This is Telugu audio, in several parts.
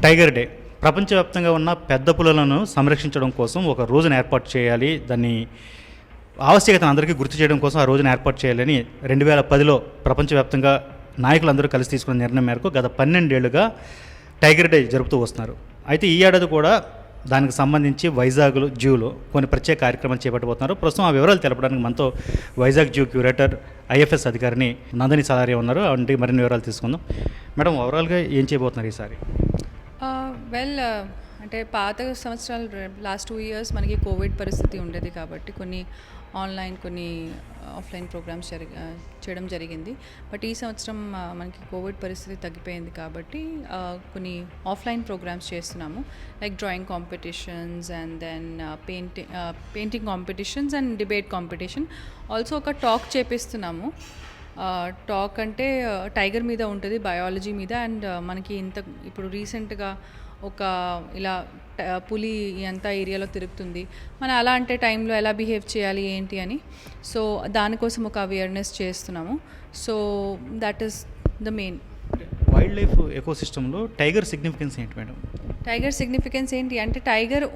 టైగర్ డే ప్రపంచవ్యాప్తంగా ఉన్న పెద్ద పులులను సంరక్షించడం కోసం ఒక రోజును ఏర్పాటు చేయాలి. దాన్ని ఆవశ్యకతను అందరికీ గుర్తు చేయడం కోసం ఆ రోజును ఏర్పాటు చేయాలని 2010లో ప్రపంచవ్యాప్తంగా నాయకులందరూ కలిసి తీసుకున్న నిర్ణయం మేరకు గత 12 ఏళ్లుగా టైగర్ డే జరుపుతూ వస్తున్నారు. అయితే ఈ ఏడాది కూడా దానికి సంబంధించి వైజాగ్ జూలో కొన్ని ప్రత్యేక కార్యక్రమాలు చేపట్టబోతున్నారు. ప్రస్తుతం ఆ వివరాలు తెలపడానికి మనతో వైజాగ్ జూ క్యూరేటర్ ఐఎఫ్ఎస్ అధికారిని నందిని సాలారి ఉన్నారు. అంటే మరిన్ని వివరాలు తీసుకుందాం. మేడం, ఓవరాల్గా ఏం చేయబోతున్నారు ఈసారి? వెల్ అంటే పాత సంవత్సరాలు లాస్ట్ 2 ఇయర్స్ మనకి కోవిడ్ పరిస్థితి ఉండేది కాబట్టి కొన్ని ఆన్లైన్ కొన్ని ఆఫ్లైన్ ప్రోగ్రామ్స్ చేయడం జరిగింది. బట్ ఈ సంవత్సరం మనకి కోవిడ్ పరిస్థితి తగ్గిపోయింది కాబట్టి కొన్ని ఆఫ్లైన్ ప్రోగ్రామ్స్ చేస్తున్నాము. Like drawing competitions and then painting competitions and debate competition. Also ఒక టాక్ చేపిస్తున్నాము. టాక్ అంటే టైగర్ మీద ఉంటుంది, బయాలజీ మీద. అండ్ మనకి ఇప్పుడు రీసెంట్గా ఒక ఇలా పులి అంతా ఏరియాలో తిరుగుతుంది, మనం అలా అంటే టైంలో ఎలా బిహేవ్ చేయాలి ఏంటి అని. సో దానికోసం ఒక అవేర్నెస్ చేస్తున్నాము. So that is the main. Wildlife ఎకోసిస్టంలో టైగర్ సిగ్నిఫికెన్స్ ఏంటి మేడం? టైగర్ సిగ్నిఫికెన్స్ ఏంటి అంటే టైగర్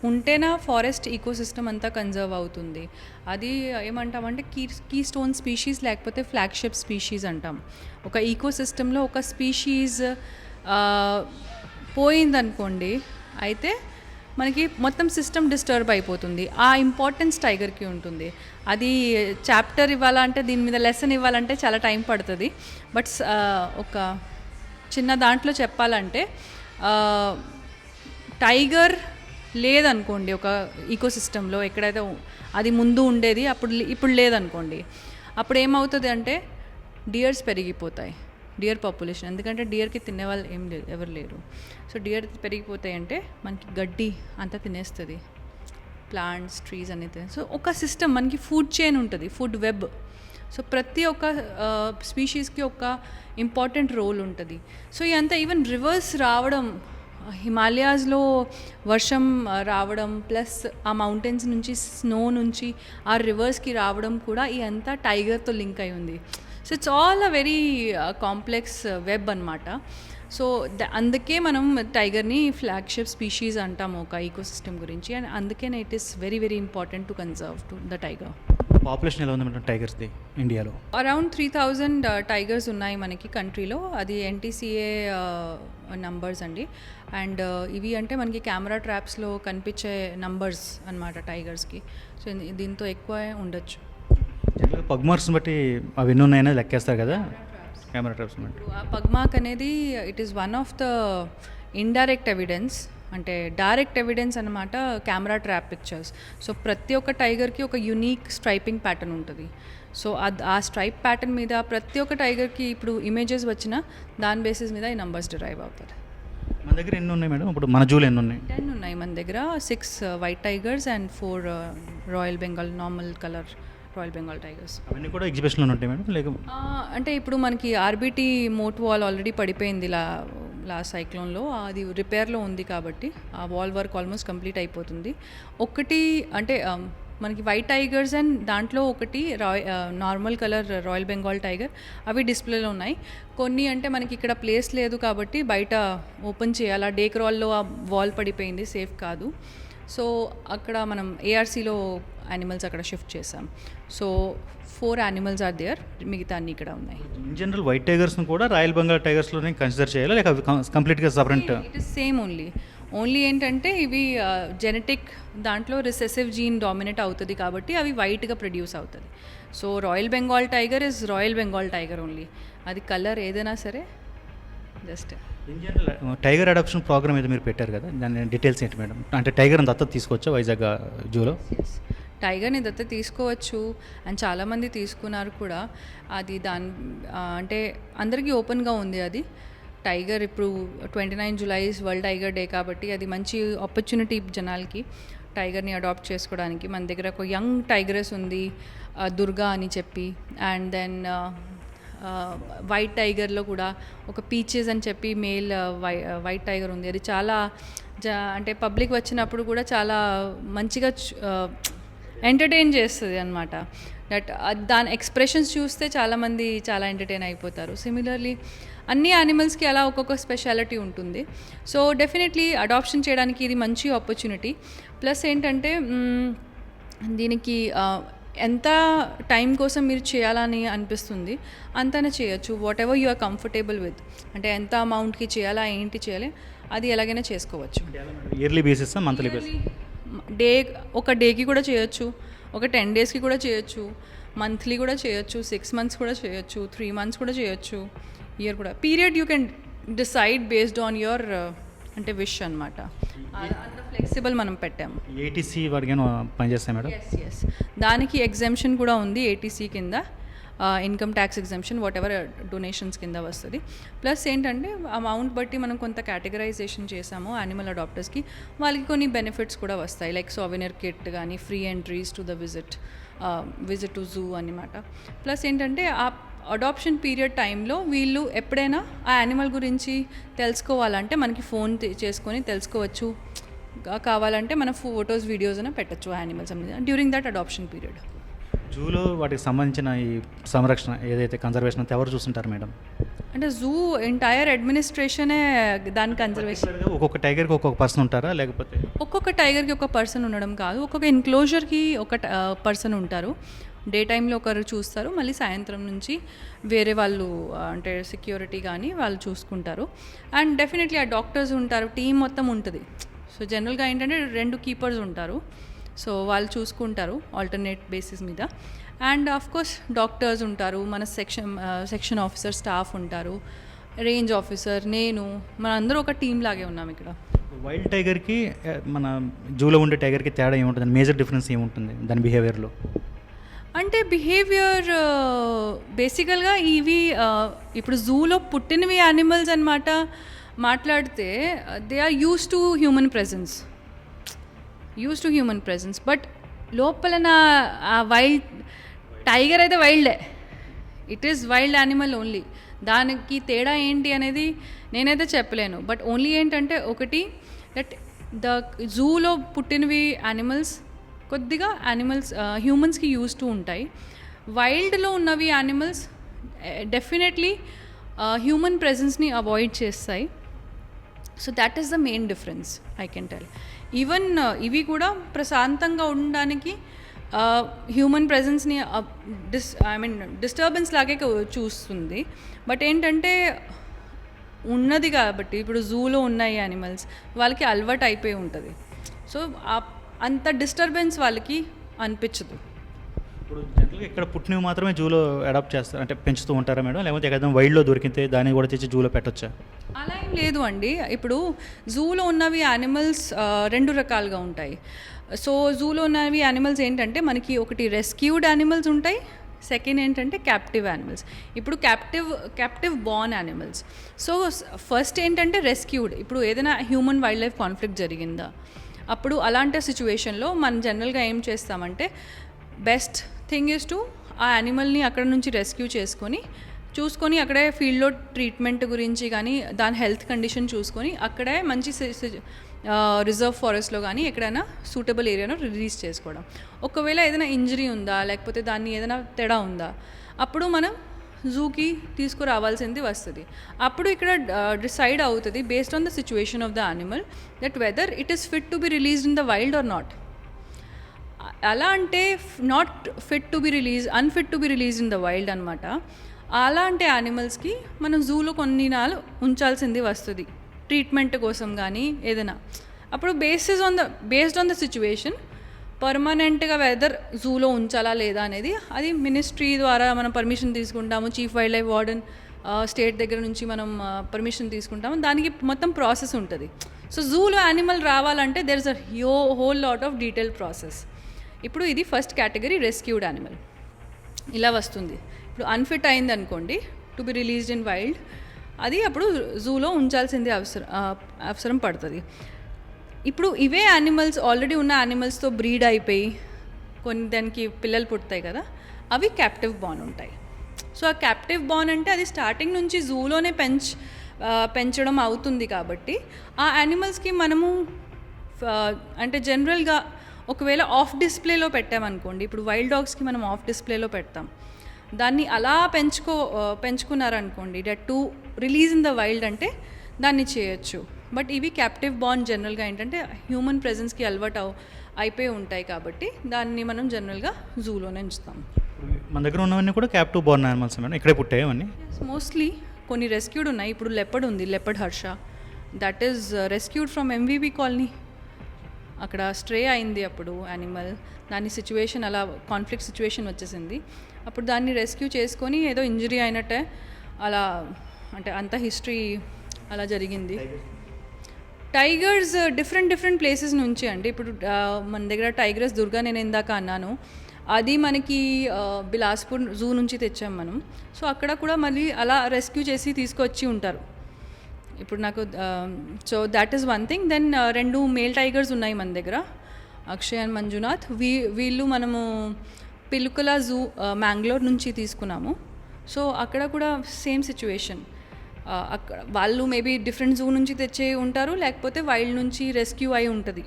ఉంటేనా ఫారెస్ట్ ఈకోసిస్టమ్ అంతా కన్జర్వ్ అవుతుంది. అది ఏమంటామంటే కీ స్టోన్ స్పీషీస్ లేకపోతే ఫ్లాగ్షిప్ స్పీషీస్ అంటాం. ఒక ఈకోసిస్టంలో ఒక స్పీషీస్ పోయిందనుకోండి, అయితే మనకి మొత్తం సిస్టమ్ డిస్టర్బ్ అయిపోతుంది. ఆ ఇంపార్టెన్స్ టైగర్కి ఉంటుంది. అది చాప్టర్ ఇవ్వాలంటే, దీని మీద లెసన్ ఇవ్వాలంటే చాలా టైం పడుతుంది. బట్ ఒక చిన్న దాంట్లో చెప్పాలంటే టైగర్ లేదనుకోండి ఒక ఈకోసిస్టంలో, ఎక్కడైతే అది ముందు ఉండేది ఇప్పుడు లేదనుకోండి, అప్పుడు ఏమవుతుంది అంటే డియర్స్ పెరిగిపోతాయి, డియర్ పాపులేషన్. ఎందుకంటే డియర్కి తినేవాళ్ళు ఎవరు లేరు. సో డియర్ పెరిగిపోతాయి అంటే మనకి గడ్డి అంతా తినేస్తుంది, ప్లాంట్స్, ట్రీస్ అనేది. సో ఒక సిస్టమ్ మనకి ఫుడ్ చైన్ ఉంటుంది, ఫుడ్ వెబ్. సో ప్రతి ఒక్క స్పీషీస్కి ఒక ఇంపార్టెంట్ రోల్ ఉంటుంది. సో ఇదంతా ఈవెన్ రివర్స్ రావడం, హిమాలయాస్లో వర్షం రావడం, ప్లస్ ఆ మౌంటైన్స్ నుంచి స్నో నుంచి ఆ రివర్స్కి రావడం కూడా ఇదంతా టైగర్తో లింక్ అయి ఉంది. So it's all a very complex web అనమాట. సో అందుకే మనం టైగర్ని ఫ్లాగ్షిప్ స్పీషీస్ అంటాము ఒక ఈకోసిస్టమ్ గురించి. అండ్ అందుకనే it is very very important to conserve to the tiger. Population ఎలా ఉంది మేడం టైగర్స్ది ఇండియాలో? అరౌండ్ 3000 టైగర్స్ ఉన్నాయి మనకి కంట్రీలో. అది ఎన్టీసీఏ నంబర్స్ అండి. అండ్ ఇవి అంటే మనకి కెమెరా ట్రాప్స్లో కనిపించే నంబర్స్ అనమాట టైగర్స్కి. సో దీంతో ఎక్కువ ఉండొచ్చు. జనరల్గా పగ్ మార్క్స్ని బట్టి అవి ఎన్ని ఉన్నాయనేది లెక్కేస్తారు కదా కెమెరా ట్రాప్స్ బట్టి. ఆ పగ్ మార్క్ అనేది it is one of the indirect evidence. అంటే డైరెక్ట్ ఎవిడెన్స్ అనమాట కెమెరా ట్రాప్ పిక్చర్స్. సో ప్రతి ఒక్క టైగర్కి ఒక యూనిక్ స్ట్రైపింగ్ ప్యాటర్న్ ఉంటుంది. సో ఆ స్ట్రైప్ ప్యాటర్న్ మీద ప్రతి ఒక్క టైగర్కి ఇప్పుడు ఇమేజెస్ వచ్చిన దాని బేసిస్ మీద ఈ నంబర్స్ డిరైవ్ అవుతారు. మన దగ్గర ఎన్ని ఉన్నాయి మేడం? ఇప్పుడు మన జూలో ఎన్ని ఉన్నాయి? 10 ఉన్నాయి మన దగ్గర. 6 white tigers and 4 royal Bengal normal colour royal Bengal tigers. అవన్నీ కూడా ఎగ్జిబిషన్లో ఉంటాయి మేడం లేక? అంటే ఇప్పుడు మనకి ఆర్బిటీ మోట్ వాల్ ఆల్రెడీ పడిపోయింది లాస్ట్ సైక్లోన్లో. అది రిపేర్లో ఉంది కాబట్టి ఆ వాల్ వర్క్ ఆల్మోస్ట్ కంప్లీట్ అయిపోతుంది. ఒకటి అంటే మనకి వైట్ టైగర్స్ అండ్ దాంట్లో ఒకటి normal colour royal Bengal tiger, అవి డిస్ప్లేలో ఉన్నాయి. కొన్ని అంటే మనకి ఇక్కడ ప్లేస్ లేదు కాబట్టి బయట ఓపెన్ చేయాలి. ఆ డేక్ రాల్లో ఆ వాల్ పడిపోయింది, సేఫ్ కాదు. సో అక్కడ మనం ఏఆర్సీలో యానిమల్స్ అక్కడ షిఫ్ట్ చేసాం. సో 4 యానిమల్స్ ఆర్ దేర్, మిగతా అన్ని ఇక్కడ ఉన్నాయి. ఇన్ జనరల్ వైట్ టైగర్స్ని కూడా రాయల్ బెంగాల్ టైగర్స్లోనే కన్సిడర్ చేయాలి లేక అవి కంప్లీట్గా separate? It is same only ఏంటంటే ఇవి జెనెటిక్ దాంట్లో రిసెసివ్ జీన్ డామినేట్ అవుతుంది కాబట్టి అవి వైట్గా ప్రొడ్యూస్ అవుతుంది. So royal Bengal tiger is royal Bengal tiger only. అది కలర్ ఏదైనా సరే just. In general tiger adoption programme ఏదో మీరు పెట్టారు కదా, దాని డీటెయిల్స్ ఏంటి మేడం? అంటే టైగర్ని దత్తత తీసుకోవచ్చా వైజాగ్ జూలో? టైగర్ని దత్తత తీసుకోవచ్చు అండ్ చాలామంది తీసుకున్నారు కూడా. అది అంటే అందరికీ ఓపెన్గా ఉంది అది. టైగర్ ఇప్పుడు 29 జూలై వరల్డ్ టైగర్ డే కాబట్టి అది మంచి ఆపర్చునిటీ జనాలకి టైగర్ని అడాప్ట్ చేసుకోవడానికి. మన దగ్గర ఒక యంగ్ టైగరస్ ఉంది, దుర్గా అని చెప్పి. అండ్ దెన్ వైట్ టైగర్లో కూడా ఒక పీచెస్ అని చెప్పి మేల్ వైట్ టైగర్ ఉంది. అది చాలా అంటే పబ్లిక్ వచ్చినప్పుడు కూడా చాలా మంచిగా ఎంటర్టైన్ చేస్తుంది అనమాట. దట్ దాని ఎక్స్ప్రెషన్స్ చూస్తే చాలామంది చాలా ఎంటర్టైన్ అయిపోతారు. సిమిలర్లీ అన్ని యానిమల్స్కి అలా ఒక్కొక్క స్పెషాలిటీ ఉంటుంది. సో డెఫినెట్లీ అడాప్షన్ చేయడానికి ఇది మంచి ఆపర్చునిటీ. ప్లస్ ఏంటంటే దీనికి ఎంత టైం కోసం మీరు చేయాలని అనిపిస్తుంది అంతనే చేయొచ్చు. Whatever you are comfortable with, అంటే ఎంత అమౌంట్కి చేయాలా, ఏంటి చేయాలి, అది ఎలాగైనా చేసుకోవచ్చు. Yearly basis, monthly basis? ఒక డేకి కూడా చేయొచ్చు, ఒక 10 డేస్కి కూడా చేయొచ్చు, మంత్లీ కూడా చేయొచ్చు, 6 months కూడా చేయొచ్చు, 3 months కూడా చేయొచ్చు, ఇయర్ కూడా. Period you can decide based on your అంటే విష్ అనమాట. అంత ఫ్లెక్సిబుల్ మనం పెట్టాము. ఏటీసీ వాడికి పనిచేస్తాయి మేడం? ఎస్, దానికి ఎగ్జామ్షన్ కూడా ఉంది ఏటీసీ కింద, income tax exemption what ever donations కింద వస్తుంది. ప్లస్ ఏంటంటే అమౌంట్ బట్టి మనం కొంత కేటగరైజేషన్ చేసాము యానిమల్ అడాప్టర్స్కి, వాళ్ళకి కొన్ని బెనిఫిట్స్ కూడా వస్తాయి. లైక్ సోవెనియర్ కిట్ కానీ, free entries to the visit to zoo అన్నమాట. ప్లస్ ఏంటంటే ఆ అడాప్షన్ పీరియడ్ టైంలో వీళ్ళు ఎప్పుడైనా ఆ యానిమల్ గురించి తెలుసుకోవాలంటే మనకి ఫోన్ చేసుకొని తెలుసుకోవచ్చు. కావాలంటే మన ఫొటోస్ వీడియోస్ అయినా పెట్టచ్చు ఆ animals during that adoption period. జూలో వాటికి సంబంధించిన ఈ సంరక్షణ ఏదైతే కన్జర్వేషన్ అంతా ఎవరు చూస్తుంటారు మేడం? అంటే జూ ఎంటైర్ అడ్మినిస్ట్రేషనే దాని కన్జర్వేషన్. ఒక్కొక్క టైగర్కి ఒక్కొక్క పర్సన్ ఉంటారా, లేకపోతే? ఒక్కొక్క టైగర్కి ఒక పర్సన్ ఉండడం కాదు, ఒక్కొక్క ఎన్క్లోజర్కి ఒక పర్సన్ ఉంటారు. డే టైంలో ఒకరు చూస్తారు, మళ్ళీ సాయంత్రం నుంచి వేరే వాళ్ళు అంటే సెక్యూరిటీ కానీ వాళ్ళు చూసుకుంటారు. అండ్ డెఫినెట్లీ ఆ డాక్టర్స్ ఉంటారు, టీం మొత్తం ఉంటుంది. సో జనరల్గా ఏంటంటే 2 కీపర్స్ ఉంటారు, సో వాళ్ళు చూసుకుంటారు ఆల్టర్నేట్ బేసిస్ మీద. అండ్ ఆఫ్ కోర్స్ డాక్టర్స్ ఉంటారు, మన సెక్షన్ ఆఫీసర్ స్టాఫ్ ఉంటారు, రేంజ్ ఆఫీసర్, నేను, మన అందరూ ఒక టీం లాగే ఉన్నాం ఇక్కడ. వైల్డ్ టైగర్కి మన జూలో ఉండే టైగర్కి తేడా ఏముంటుంది? మేజర్ డిఫరెన్స్ ఏముంటుంది దాని బిహేవియర్లో? అంటే బిహేవియర్ బేసికల్గా ఇవి ఇప్పుడు జూలో పుట్టినవి యానిమల్స్ అనమాట. మాట్లాడితే they are used to human presence, but లోపల ఆ వైల్డ్ టైగర్ అయితే వైల్డే, it is wild animal only. దానికి తేడా ఏంటి అనేది నేనైతే చెప్పలేను. బట్ ఓన్లీ ఏంటంటే ఒకటి, దట్ ద జూలో పుట్టినవి యానిమల్స్ కొద్దిగా హ్యూమన్స్కి యూస్ టు ఉంటాయి. వైల్డ్లో ఉన్నవి యానిమల్స్ డెఫినెట్లీ హ్యూమన్ ప్రెజెన్స్ని అవాయిడ్ చేస్తాయి. So that is the main difference I can tell. Even ఇవి కూడా ప్రశాంతంగా ఉండడానికి హ్యూమన్ ప్రెజెన్స్ని డిస్టర్బెన్స్ లాగే చూస్తుంది. బట్ ఏంటంటే ఉన్నది కాబట్టి ఇప్పుడు జూలో ఉన్నాయి యానిమల్స్, వాళ్ళకి అలవాటు అయిపోయి ఉంటుంది. సో అంత డిస్టర్బెన్స్ వాళ్ళకి అనిపించదు. ఇప్పుడు జనరల్గా ఇక్కడ పుట్టినవి మాత్రమే జూలో అడాప్ట్ చేస్తారు, అంటే పెంచుతూ ఉంటారా మేడం? లేకపోతే ఎక్కడ వైల్డ్లో దొరికితే దాన్ని కూడా తెచ్చి జూలో పెట్టొచ్చా? అలా ఏం లేదు అండి. ఇప్పుడు జూలో ఉన్నవి యానిమల్స్ 2 రకాలుగా ఉంటాయి. సో జూలో ఉన్నవి యానిమల్స్ ఏంటంటే మనకి ఒకటి రెస్క్యూడ్ యానిమల్స్ ఉంటాయి, సెకండ్ ఏంటంటే క్యాప్టివ్ యానిమల్స్. ఇప్పుడు captive Born animals. So first ఏంటంటే రెస్క్యూడ్. ఇప్పుడు ఏదైనా హ్యూమన్ వైల్డ్ లైఫ్ కాన్ఫ్లిక్ట్ జరిగిందా, అప్పుడు అలాంటి సిచ్యువేషన్లో మనం జనరల్గా ఏం చేస్తామంటే బెస్ట్ థింగ్ ఈజ్ టు ఆ యానిమల్ని అక్కడ నుంచి రెస్క్యూ చూసుకొని అక్కడే ఫీల్డ్లో ట్రీట్మెంట్ గురించి కానీ దాని హెల్త్ కండిషన్ చూసుకొని అక్కడే మంచి రిజర్వ్ ఫారెస్ట్లో కానీ ఎక్కడైనా సూటబుల్ ఏరియాలో రిలీజ్ చేసుకోవడం. ఒకవేళ ఏదైనా ఇంజరీ ఉందా, లేకపోతే దాన్ని ఏదైనా తేడా ఉందా, అప్పుడు మనం జూకి తీసుకురావాల్సింది వస్తుంది. అప్పుడు ఇక్కడ డిసైడ్ అవుతుంది based on the situation of the animal that whether it is fit to be released in the wild or not. అలా అంటే not fit to be unfit to be release in the wild అనమాట. అలాంటి యానిమల్స్కి మనం జూలో కొన్ని నాలు ఉంచాల్సింది వస్తుంది ట్రీట్మెంట్ కోసం కానీ ఏదైనా. అప్పుడు బేస్డ్ ఆన్ ద సిచ్యువేషన్ పర్మనెంట్గా వెదర్ జూలో ఉంచాలా లేదా అనేది అది మినిస్ట్రీ ద్వారా మనం పర్మిషన్ తీసుకుంటాము. Chief wild life warden state దగ్గర నుంచి మనం పర్మిషన్ తీసుకుంటాము. దానికి మొత్తం ప్రాసెస్ ఉంటుంది. సో జూలో యానిమల్ రావాలంటే there is a whole lot of detail process. ఇప్పుడు ఇది ఫస్ట్ కేటగిరీ రెస్క్యూడ్ యానిమల్ ఇలా వస్తుంది. ఇప్పుడు అన్ఫిట్ అయింది అనుకోండి to be released in wild, అది అప్పుడు జూలో ఉంచాల్సింది అవసరం పడుతుంది. ఇప్పుడు ఇవే యానిమల్స్ ఆల్రెడీ ఉన్న యానిమల్స్తో బ్రీడ్ అయిపోయి కొన్ని దానికి పిల్లలు పుడతాయి కదా, అవి క్యాప్టివ్ బార్న్ ఉంటాయి. సో ఆ క్యాప్టివ్ బార్న్ అంటే అది స్టార్టింగ్ నుంచి జూలోనే పెంచడం అవుతుంది. కాబట్టి ఆ యానిమల్స్కి మనము అంటే జనరల్గా ఒకవేళ ఆఫ్ డిస్ప్లేలో పెట్టామనుకోండి, ఇప్పుడు వైల్డ్ డాగ్స్కి మనం ఆఫ్ డిస్ప్లేలో పెడతాం, దాన్ని అలా పెంచుకున్నారనుకోండి, that to release in the wild అంటే దాన్ని చేయొచ్చు. బట్ ఇవి క్యాప్టివ్ బాండ్ జనరల్గా ఏంటంటే హ్యూమన్ ప్రెజెన్స్కి అలవాటు అయిపోయి ఉంటాయి కాబట్టి దాన్ని మనం జనరల్గా జూలోనే ఉంచుతాం. మన దగ్గర ఉన్నవన్నీ కూడా క్యాప్టివ్ బోర్న్ యానిమల్స్ మేడం, ఇక్కడే పుట్టాయి అవన్నీ. మోస్ట్లీ కొన్ని రెస్క్యూడ్ ఉన్నాయి. ఇప్పుడు లెపర్డ్ ఉంది, leopard Harsha, that is rescued from MVB colony. అక్కడ స్ట్రే అయింది అప్పుడు యానిమల్, దాని సిచ్యువేషన్ అలా కాన్ఫ్లిక్ట్ సిచ్యువేషన్ వచ్చేసింది. అప్పుడు దాన్ని రెస్క్యూ చేసుకొని ఏదో ఇంజరీ అయినట్టే అలా, అంటే అంత హిస్టరీ అలా జరిగింది. టైగర్స్ డిఫరెంట్ ప్లేసెస్ నుంచి అండి. ఇప్పుడు మన దగ్గర టైగర్స్ దుర్గా నేను ఇందాక అన్నాను, అది మనకి బిలాస్పూర్ జూ నుంచి తెచ్చాం మనం. సో అక్కడ కూడా మళ్ళీ అలా రెస్క్యూ చేసి తీసుకొచ్చి ఉంటారు. ఇప్పుడు నాకు so that is one thing. Then 2 male tigers ఉన్నాయి మన దగ్గర, అక్షయ్ అండ్ మంజునాథ్. వీళ్ళు మనము పిలుకల జూ మ్యాంగ్లూర్ నుంచి తీసుకున్నాము. సో అక్కడ కూడా సేమ్ సిచ్యువేషన్, అక్కడ వాళ్ళు మేబీ డిఫరెంట్ జూ నుంచి తెచ్చే ఉంటారు, లేకపోతే వైల్డ్ నుంచి రెస్క్యూ అయి ఉంటుంది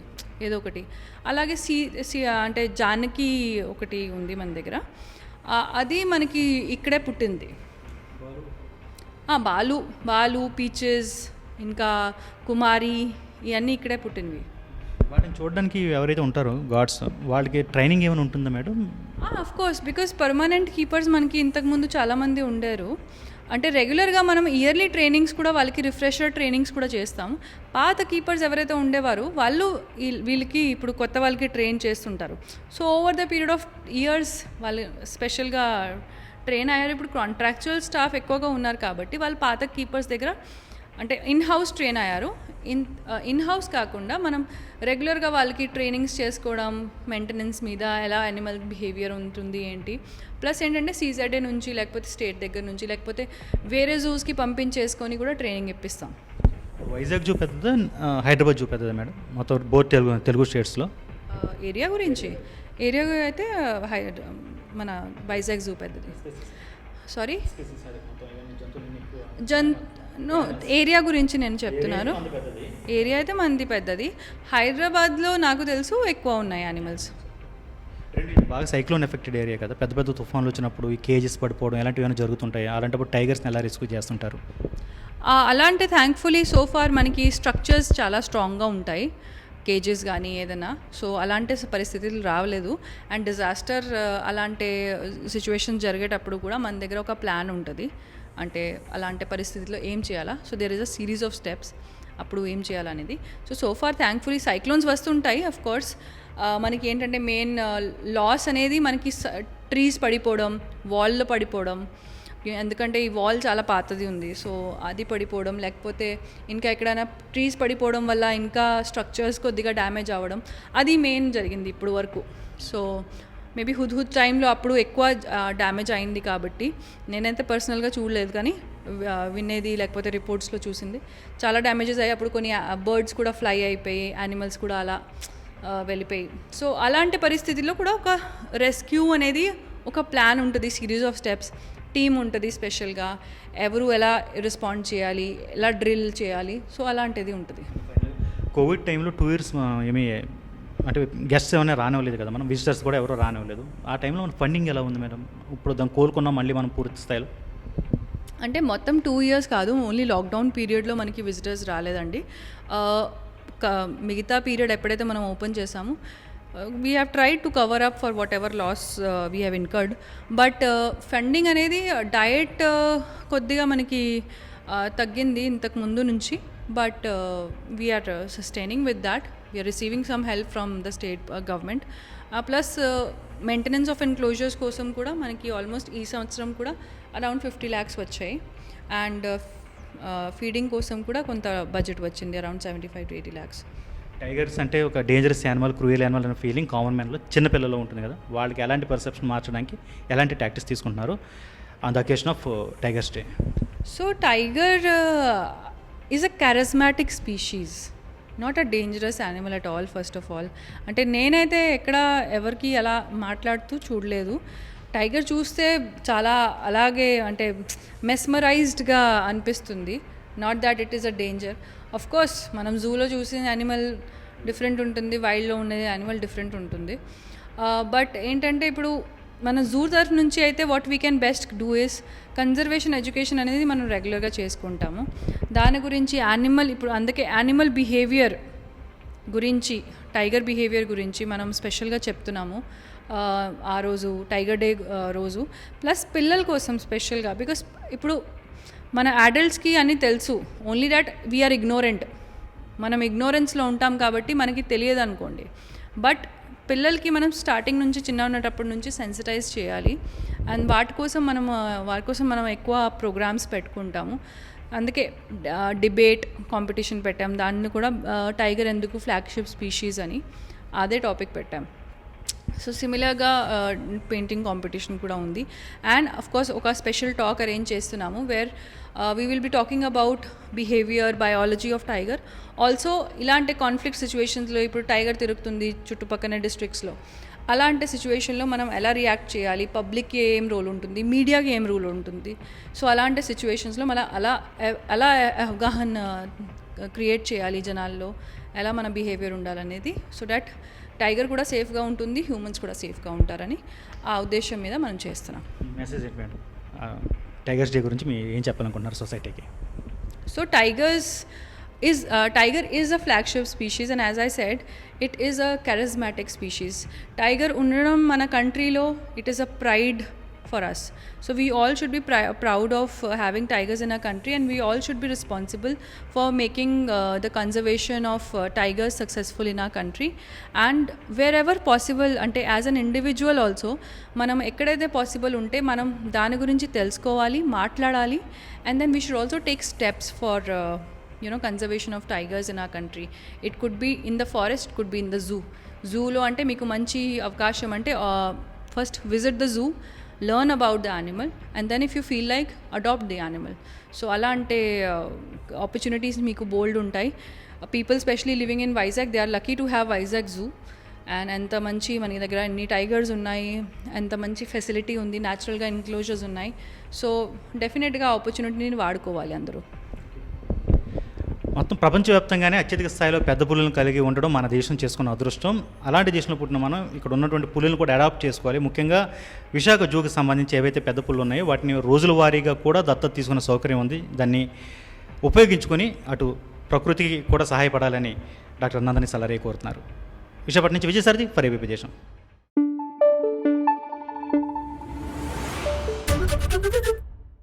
ఏదో ఒకటి. అలాగే అంటే జానకి ఒకటి ఉంది మన దగ్గర, అది మనకి ఇక్కడే పుట్టింది. బాలు, పీచెస్, ఇంకా కుమారి, ఇవన్నీ ఇక్కడే పుట్టినవి. వాటిని చూడడానికి ఎవరైతే ఉంటారో గార్డ్స్, వాళ్ళకి ట్రైనింగ్ ఏమైనా ఉంటుందా madam? Of course, because permanent keepers మనకి ఇంతకుముందు చాలామంది ఉండేరు. అంటే రెగ్యులర్గా మనం ఇయర్లీ ట్రైనింగ్స్ కూడా వాళ్ళకి రిఫ్రెషర్ ట్రైనింగ్స్ కూడా చేస్తాం. పాత కీపర్స్ ఎవరైతే ఉండేవారు వాళ్ళు వీళ్ళకి ఇప్పుడు కొత్త వాళ్ళకి ట్రైన్ చేస్తుంటారు. So over the period of years వాళ్ళు స్పెషల్గా ట్రైన్ అయ్యారు. ఇప్పుడు కాంట్రాక్చువల్ స్టాఫ్ ఎక్కువగా ఉన్నారు కాబట్టి వాళ్ళు పాత కీపర్స్ దగ్గర అంటే ఇన్ హౌస్ ట్రైన్ అయ్యారు. ఇన్ హౌస్ కాకుండా మనం రెగ్యులర్గా వాళ్ళకి ట్రైనింగ్స్ చేసుకోవడం, మెయింటెనెన్స్ మీద, ఎలా యానిమల్ బిహేవియర్ ఉంటుంది ఏంటి, ప్లస్ ఏంటంటే సీజెడ్ఏ నుంచి లేకపోతే స్టేట్ దగ్గర నుంచి లేకపోతే వేరే జూస్కి పంపించేసుకొని కూడా ట్రైనింగ్ ఇప్పిస్తాం. వైజాగ్ జూ పెద్దదా, హైదరాబాద్ జూ పెద్దదా మేడం? మొత్తం బోత్ తెలుగు స్టేట్స్లో ఏరియా అయితే మన వైజాగ్ జూ పెద్దది. సారీ, ఏరియా గురించి నేను చెప్తున్నాను. ఏరియా అయితే మనది పెద్దది. హైదరాబాద్లో నాకు తెలుసు ఎక్కువ ఉన్నాయి యానిమల్స్. బాగా సైక్లోన్ ఎఫెక్టెడ్ ఏరియా కదా, పెద్ద తుఫాన్లు వచ్చినప్పుడు ఈ కేజెస్ పడిపోవడం ఇలాంటివి ఏమైనా జరుగుతుంటాయి. అలాంటప్పుడు టైగర్స్ని ఎలా రెస్క్యూ చేస్తుంటారు? అలాంటి థ్యాంక్ఫుల్లీ సో ఫార్ మనకి స్ట్రక్చర్స్ చాలా స్ట్రాంగ్గా ఉంటాయి, కేజెస్ కానీ ఏదైనా. సో అలాంటి పరిస్థితులు రావలేదు. అండ్ డిజాస్టర్ అలాంటి సిచ్యువేషన్స్ జరిగేటప్పుడు కూడా మన దగ్గర ఒక ప్లాన్ ఉంటుంది, అంటే అలాంటి పరిస్థితుల్లో ఏం చేయాలా. So there is a series of steps అప్పుడు ఏం చేయాలనేది. సో ఫార్ థ్యాంక్ఫుల్లీ సైక్లోన్స్ వస్తుంటాయి. అఫ్ కోర్స్ మనకి ఏంటంటే మెయిన్ లాస్ అనేది మనకి ట్రీస్ పడిపోవడం, వాల్లో పడిపోవడం, ఎందుకంటే ఈ వాల్ చాలా పాతది ఉంది. సో అది పడిపోవడం, లేకపోతే ఇంకా ఎక్కడైనా ట్రీస్ పడిపోవడం వల్ల ఇంకా స్ట్రక్చర్స్ కొద్దిగా డ్యామేజ్ అవ్వడం, అది మెయిన్ జరిగింది ఇప్పుడు వరకు. సో మేబీ హుద్ టైంలో అప్పుడు ఎక్కువ డ్యామేజ్ అయింది కాబట్టి నేనైతే పర్సనల్గా చూడలేదు, కానీ వినేది లేకపోతే రిపోర్ట్స్లో చూసింది చాలా డ్యామేజెస్ అయ్యి అప్పుడు కొన్ని బర్డ్స్ కూడా ఫ్లై అయిపోయి, యానిమల్స్ కూడా అలా వెళ్ళిపోయి. సో అలాంటి పరిస్థితుల్లో కూడా ఒక రెస్క్యూ అనేది ఒక ప్లాన్ ఉంటుంది, సిరీస్ ఆఫ్ స్టెప్స్, టీమ్ ఉంటుంది స్పెషల్గా, ఎవరు ఎలా రెస్పాండ్ చేయాలి, ఎలా డ్రిల్ చేయాలి, సో అలాంటిది ఉంటుంది. కోవిడ్ టైంలో 2 years ఏమీ అంటే గెస్ట్స్ ఏమైనా రానివ్వలేదు కదా, మనం విజిటర్స్ కూడా ఎవరో రానివ్వలేదు. ఆ టైంలో మన ఫండింగ్ ఎలా ఉంది మేడం? ఇప్పుడు దాన్ని కోలుకున్నాం మళ్ళీ మనం పూర్తి స్థాయిలో. అంటే మొత్తం 2 years కాదు, ఓన్లీ లాక్డౌన్ పీరియడ్లో మనకి విజిటర్స్ రాలేదండి. మిగతా పీరియడ్ ఎప్పుడైతే మనం ఓపెన్ చేసామో we have tried to cover up for whatever loss we have incurred. But funding అనేది డయట్ కొద్దిగా మనకి తగ్గింది ఇంతకు ముందు నుంచి, but we are sustaining with that. We are receiving some help from the state government. Plus maintenance of enclosures కోసం కూడా మనకి ఆల్మోస్ట్ ఈ సంవత్సరం కూడా అరౌండ్ 50 lakhs వచ్చాయి. అండ్ ఫీడింగ్ కోసం కూడా కొంత బడ్జెట్ వచ్చింది, అరౌండ్ 75 to 80 lakhs. టైగర్స్ అంటే ఒక డేంజరస్ యానిమల్, క్రూయల్ యానిమల్ అనే ఫీలింగ్ కామన్ మ్యాన్లో చిన్నపిల్లల్లో ఉంటుంది కదా, వాళ్ళకి ఎలాంటి పర్సెప్షన్ మార్చడానికి ఎలాంటి టాక్టిక్స్ తీసుకుంటున్నారు on the occasion of tigers day? So tiger is a charismatic species, not a dangerous animal at all. First of all అంటే నేనైతే ఎక్కడ ఎవరికి అలా మాట్లాడుతూ చూడలేదు. టైగర్ చూస్తే చాలా అలాగే అంటే మెస్మరైజ్డ్గా అనిపిస్తుంది, not that it is a danger. Of course మనం జూలో చూసిన యానిమల్ డిఫరెంట్ ఉంటుంది, వైల్డ్లో ఉండేది యానిమల్ డిఫరెంట్ ఉంటుంది. బట్ ఏంటంటే ఇప్పుడు మన జూ తరఫు నుంచి అయితే what we can best do is conservation education అనేది మనం రెగ్యులర్గా చేసుకుంటాము. దాని గురించి యానిమల్ ఇప్పుడు అందుకే యానిమల్ బిహేవియర్ గురించి, టైగర్ బిహేవియర్ గురించి మనం స్పెషల్గా చెప్తున్నాము ఆ రోజు టైగర్ డే రోజు. ప్లస్ పిల్లల కోసం స్పెషల్గా, బికాస్ ఇప్పుడు మన అడల్ట్స్కి అన్నీ తెలుసు, ఓన్లీ దట్ వీఆర్ ఇగ్నోరెంట్. మనం ఇగ్నోరెన్స్లో ఉంటాం కాబట్టి మనకి తెలియదు అనుకోండి. బట్ పిల్లలకి మనం స్టార్టింగ్ నుంచి చిన్న ఉన్నటప్పటి నుంచి సెన్సిటైజ్ చేయాలి. అండ్ వాటి కోసం మనం ఎక్కువ ప్రోగ్రామ్స్ పెట్టుకుంటాము. అందుకే డిబేట్ కాంపిటీషన్ పెట్టాం, దాన్ని కూడా టైగర్ ఎందుకు ఫ్లాగ్షిప్ స్పీషీస్ అని అదే టాపిక్ పెట్టాం. సో సిమిలర్గా పెయింటింగ్ కాంపిటీషన్ కూడా ఉంది. అండ్ అఫ్ కోర్స్ ఒక స్పెషల్ టాక్ అరేంజ్ చేస్తున్నాము where we will be talking about behaviour, biology of tiger. Also ఇలాంటి కాన్ఫ్లిక్ట్ సిచ్యువేషన్స్లో ఇప్పుడు టైగర్ తిరుగుతుంది చుట్టుపక్కల డిస్ట్రిక్ట్స్లో, అలాంటి సిచ్యువేషన్లో మనం ఎలా రియాక్ట్ చేయాలి, పబ్లిక్కి ఏం రోల్ ఉంటుంది, మీడియాకి ఏం రోల్ ఉంటుంది. సో అలాంటి సిచ్యువేషన్స్లో మనం అలా అవగాహన క్రియేట్ చేయాలి జనాల్లో, ఎలా మన బిహేవియర్ ఉండాలనేది, సో దట్ టైగర్ కూడా సేఫ్గా ఉంటుంది, హ్యూమన్స్ కూడా సేఫ్గా ఉంటారని ఆ ఉద్దేశం మీద మనం చేస్తున్నాం. మెసేజ్ ఏంటి మేడం, టైగర్స్ డే గురించి మీరు ఏం చెప్పాలనుకుంటున్నారు సొసైటీకి? So tiger is a flagship species, and as I said, it is a charismatic species. Tiger ఉండడం మన కంట్రీలో it is a pride for us. So we all should be proud of having tigers in our country, and we all should be responsible for making the conservation of tigers successful in our country. And wherever possible, ante as an individual also మనం ఎక్కడైతే పాసిబుల్ ఉంటే మనం దాని గురించి తెలుసుకోవాలి, మాట్లాడాలి. And then we should also take steps for conservation of tigers in our country. It could be in the forest, could be in the zoo. జూలో అంటే మీకు మంచి అవకాశం అంటే first visit the zoo, learn about the animal, and then if you feel like adopt the animal. So ala ante opportunities meeku bold untai. People especially living in Vizag, they are lucky to have Vizag Zoo, and anta manchi mani daggara inni tigers unnayi, anta manchi facility undi, natural ga enclosures unnayi. So definitely ga opportunity ni vadukovali andaru. మొత్తం ప్రపంచవ్యాప్తంగానే అత్యధిక స్థాయిలో పెద్ద పులులను కలిగి ఉండడం మన దేశం చేసుకున్న అదృష్టం. అలాంటి దేశంలో పుట్టిన మనం ఇక్కడ ఉన్నటువంటి పులులను కూడా అడాప్ట్ చేసుకోవాలి. ముఖ్యంగా విశాఖ జూకి సంబంధించి ఏవైతే పెద్ద పులులు ఉన్నాయో వాటిని రోజుల వారీగా కూడా దత్తత తీసుకునే సౌకర్యం ఉంది. దాన్ని ఉపయోగించుకొని అటు ప్రకృతికి కూడా సహాయపడాలని డాక్టర్ నందని సలరే కోరుతున్నారు. విశాఖపట్నం నుంచి విజయసారథి ఫర్ ఏబీపీ దేశం.